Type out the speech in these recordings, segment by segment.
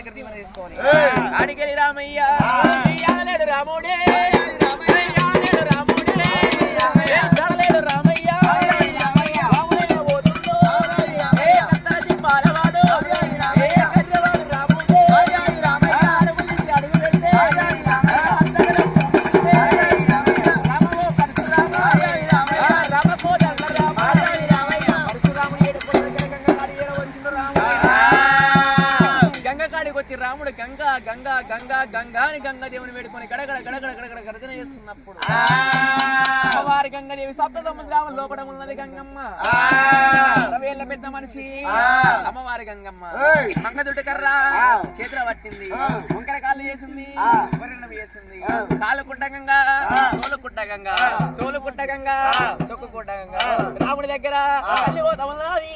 దగ్గర దీవెన తీసుకొని ఆడికెళ్ళి రామయ్య రాముడే రాముడు గంగా గంగా గంగా గంగా అని గంగాదేవుని వేడుకొని గడగడ గడగడ గడగడ గర్జన చేస్తున్నప్పుడు అమ్మవారి గంగాదేవి సప్త సముద్రాల లోపల ఉన్నది గంగమ్మ 60 ఏళ్ల పెద్ద మనిషి అమ్మవారి గంగమ్మ మంగదుడి కర్ర చేతిలో పట్టింది వంకర కాళ్ళు చేసింది వరణం చేసింది సాలుకుంట గంగా సోలుకుంట గంగా సోలుకుంట గంగా సొక్కుకుంట గంగా రాముడి దగ్గర తల్లి పోతామన్నది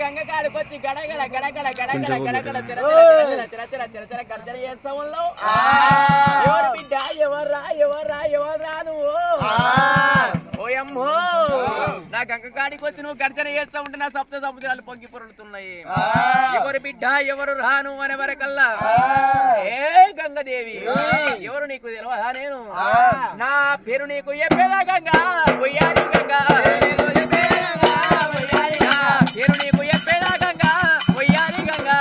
గంగకాడికొచ్చి గడగడ గడగడ గడగడ గడగడ తెర గర్జన చేస్తా ఉన్నావు ఎవరు బిడ్డ ఎవర్రా ఎవర్రా ఎవర్రా నువ్వు ఓయమ్మో నా గంగకాడికి వచ్చి నువ్వు గర్జన చేస్తా ఉంటే నా సప్త సముద్రాలు పొంగి పొరులుతున్నాయి ఎవరు బిడ్డ ఎవరు రాను అనే వరకల్లా ఏ గంగదేవి ఎవరు నీకు తెలియదా నేను నా పేరు నీకు చెప్పేదా గంగా ఒయ్యారి గంగా పేరు నీకు చెప్పేదా గంగా ఒయ్యారి గంగా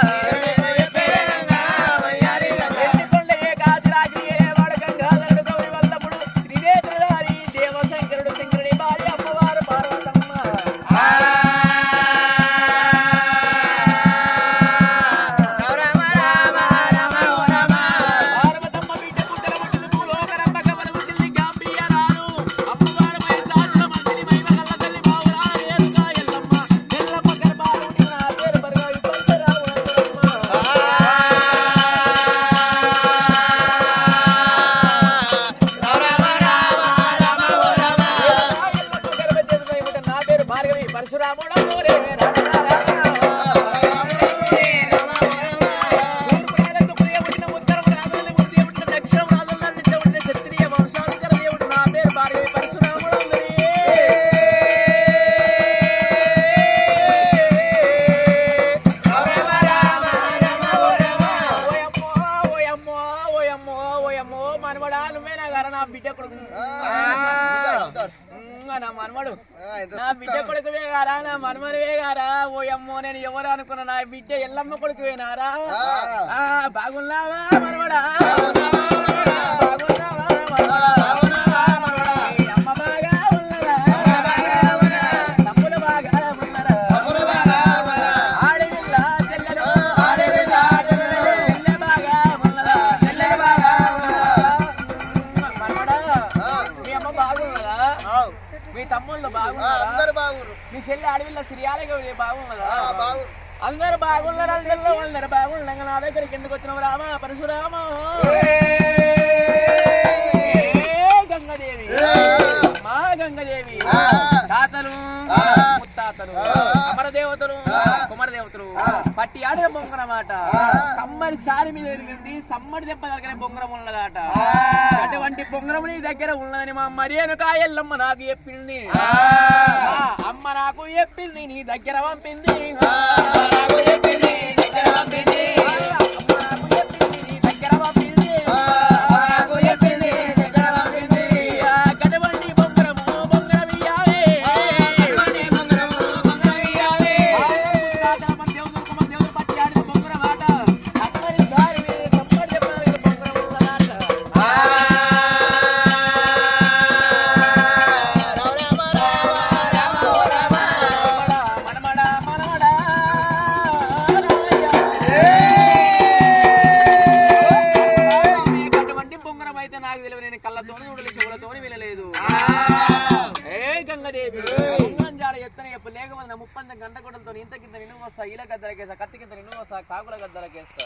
నా బిడ్డ కొడుకు వేగారా నా మనమని వేగారా ఓ అమ్మో నేను ఎవరు అనుకున్నా నా బిడ్డ ఎల్లమ్మ కొడుకు వేనారా బాగున్నావా మనవడా అమ్మ బాగా ఉన్నదా తమ్ముడు బాగా ఉన్నదా ఆడవిల్ల చెల్లెలు చెల్లె బాగా ఉన్నదా మనవడా మీ అమ్మ బాగున్నదా మీ తమ్ముళ్ళు బాగున్నారా మీ చెల్లి అడవిలో సిరియాలకి బాగున్నదా అందరు బాగున్నారు అందరూ బాగుండగా నా దగ్గరికి ఎందుకు వచ్చినావు రామా పరశురామ గంగదేవి మా గంగదేవి తాతలు ముత్తాతలు అమరదేవతలు కుమరదేవతలు పట్టి ఆడిన బొంగరం మాట కమ్మరి సారి మీద ఎరిగింది సమ్మడి దెబ్బ దగ్గర బొంగరం ఉన్నదాట అటువంటి బొంగరం నీ దగ్గర ఉన్నదని మా మరియనుకా ఎల్లమ్మ నాకు చెప్పింది అమ్మ నాకు చెప్పింది నీ దగ్గర పంపింది Yeah. అయితే నాకు తెలియదు, నేను కళ్ళతోని చూడలేదు, చెవులతోని వినలేదు. ఏ గంగదేవి బొంగరం జాడ ఎత్తనే చెప్పు, లేకపోతే 30 గంట కొట్టలతో ఇంతకింత నిన్ను వస్తా, ఈల గద్దలకేస్తా, కత్తికింత నిన్ను వస్తా, కాకుల గద్దలకేస్తా.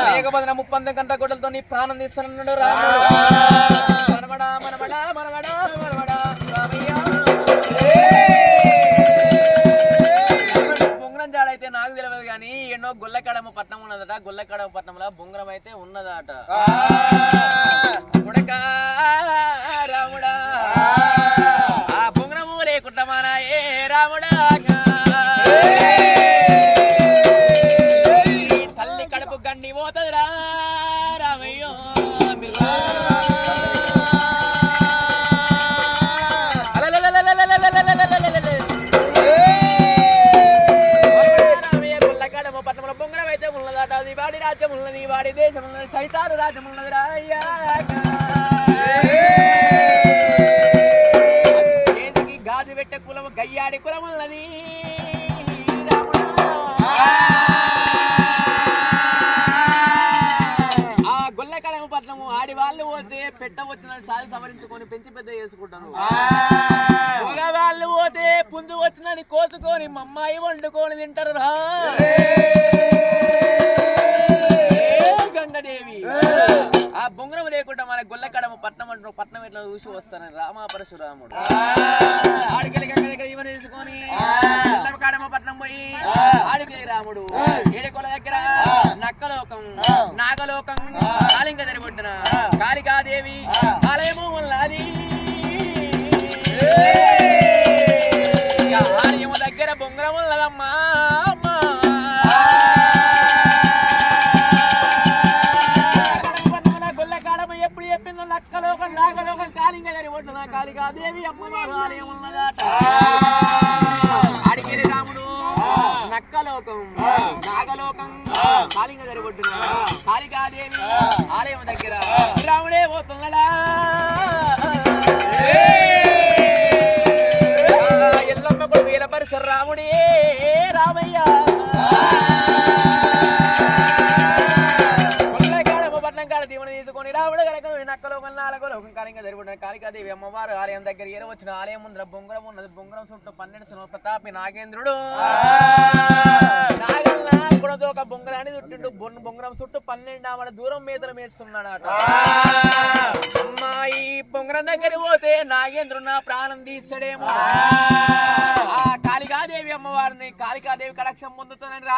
లేకపోతే 30 గంట కొట్టలతో నీ ప్రాణం తీస్తానన్నాడు రాముడు. మనమడా మనమడా మనమడా మనమడా రామయ్య. బొంగరం జాడ అయితే నాకు తెలియదు కానీ ఎన్నో గొల్లకడమ పట్నం ఉన్నదట. గొల్లకడమ పట్నంలో బొంగరం అయితే ఉన్నదట. ఉడక రాముడా ఆ బొంగరము లేకుండా మానాయే రాముడా. తల్లి కడుపు గండి పోతుందిరా రామయ్యో. పట్టణంలో బొంగరం అయితే ఉన్నదట. అది వాడి రాజ్యం ఉన్నది, వాడి దేశం ఉన్నది, సైతాను రాజ్యం ఉన్నది రాయ్యా. చేతికి గాజు పెట్టే కులం గయ్యాడి కులం ఉన్నది. ఆ గొల్లకడమ పట్నము ఆడి వాళ్ళు పోతే పెట్ట వచ్చిందని సాధి సవరించుకొని పెంచి పెద్ద చేసుకుంటారు. మగవాళ్ళు పోతే పుంజు వచ్చిందని కోసుకొని మమ్మాయి వండుకొని తింటారు రా. గంగదేవి ఆ బొంగరం లేకుండా మన గొల్లకడమ పట్నం అంటారు. పట్నం ఎట్లా చూసి వస్తానని రామ పరశురాముడు ఆడికెళ్ళి గంగ దగ్గర ఈమె తీసుకొని గొల్లకడమ పట్నం పోయి ఆడికెళ్ళి రాముడు ఏడుకొల దగ్గర నక్కలోకం నాగలోకం కాళింగ దరిబొడ్డున కాళికాదేవి ఆలయము ఉన్నది. ఆలయము దగ్గర బొంగరం ఉన్నదమ్మా. ఎప్పుడు చెప్పిందో నక్కలోకం నాగలోకం కాళింగ దరిబొడ్డున కాళికాదేవి అమ్మవారు ఆలయం ఉన్నదట. ఆడికెళ్ళి రాముడు నక్కలోకం నాగలోకం కాళింగ దరిబొడ్డున కాళికాదేవి ఆలయం దగ్గర రాముడే పోతున్నాడా. ఎల్లమ్మ కొడుకు వీలపరిశ రాముడే రామయ్య. పట్నం కాడ దీవెన తీసుకొని రాముడు కనుక నక్కలోకం నాలుగోలోకం కాళింగ దరిబొడ్డున కాళికాదేవి అమ్మవారు ఆలయం దగ్గర వచ్చిన ఆలయం ముందర బొంగరం ఉన్నది. బొంగరం చుట్టూ 12 ప్రతాపి నాగేంద్రుడు నాగల్లా కూడా ఒక బొంగరాన్ని చుట్టిండు. బొంగరం చుట్టూ 12 ఆమె దూరం మేతలు మేస్తున్నాడట. అమ్మాయి బొంగరం దగ్గర పోతే నాగేంద్రుడు నా ప్రాణం తీస్తాడేమో. ఆ కాళికాదేవి అమ్మవారిని కాళికాదేవి కటాక్షం పొందుతానని